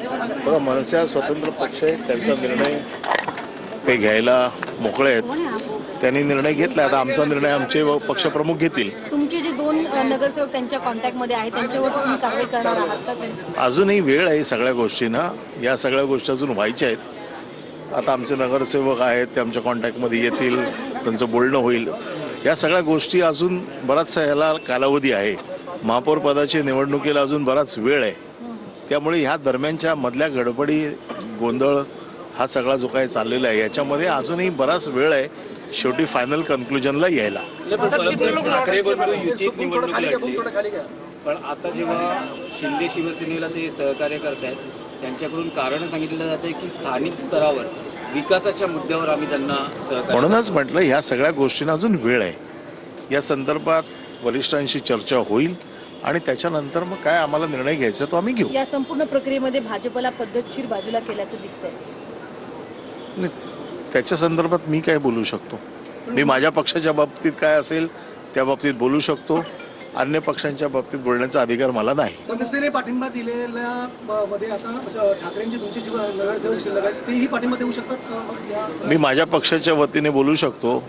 बघा, मनसे स्वतंत्र पक्ष आहे, त्यांचा निर्णय ते घ्यायला मोकळे आहेत. त्यांनी निर्णय घेतला, आता आमचा निर्णय आमचे पक्षप्रमुख घेतील. तुमचे जे 2 नगरसेवक त्यांच्या कॉन्टॅक्टमध्ये आहेत त्यांच्यावर तुम्ही कारवाई करणार आहात का? अजूनही वेळ आहे सगळ्या गोष्टींना, या सगळ्या गोष्टी अजून व्हायच्या आहेत. आता आमचे नगरसेवक आहेत, ते आमच्या कॉन्टॅक्टमध्ये येतील, त्यांचं बोलणं होईल. या सगळ्या गोष्टी अजून बराचसा याला कालावधी आहे. महापौर पदाची निवडणुकीला अजून बराच वेळ आहे. त्यामुळे ह्या दरम्यानच्या मधल्या गडबडी, गोंधळ हा सगळा जो काही चाललेला आहे याच्यामध्ये अजूनही बराच वेळ आहे शेवटी फायनल कन्क्लुजनला यायला. पण आता जेव्हा शिंदे शिवसेनेला ते सहकार्य करतायत त्यांच्याकडून कारण सांगितलं जाते की स्थानिक स्तरावर विकासाच्या मुद्द्यावर आम्ही त्यांना सहकार्य. म्हणूनच म्हटलं ह्या सगळ्या गोष्टींना अजून वेळ आहे. या संदर्भात वरिष्ठांशी चर्चा होईल आणि त्याच्यानंतर मग काय आम्हाला निर्णय घ्यायचा तो आम्ही घेऊ. या संपूर्ण प्रक्रियेमध्ये भाजपला पद्धतशीर बाजूला केल्याचं दिसतंय. त्याच्या संदर्भात मी काय बोलू शकतो? मी माझ्या पक्षाच्या बाबतीत काय असेल त्या बाबतीत बोलू शकतो. अन्य पक्षांच्या बाबतीत बोलण्याचा अधिकार मला नाही. सदस्याने पाठिंबा दिलेल्या मध्ये आता ठाकरेंची तुमची नगरसेवक शिल्लक आहेत, तेही पाठिंबा देऊ शकतात. मी माझ्या पक्षाच्या वतीने बोलू शकतो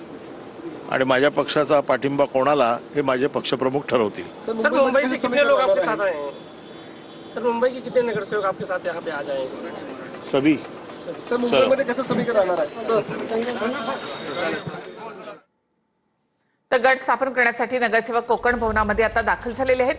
आणि माझ्या पक्षाचा पाठिंबा कोणाला हे माझे पक्षप्रमुख ठरवतील. सर, मुंबई से कितने लोग आपके साथ आए हैं? सर, मुंबई के कितने नगरसेवक आपके साथ यहाँ पे आ जाएंगे? सभी. सर, मुंबईमध्ये कसं समीकरण राहणार आहे सर? तर गट स्थापन करण्यासाठी नगरसेवक कोकण भवनामध्ये आता दाखल झालेले आहेत.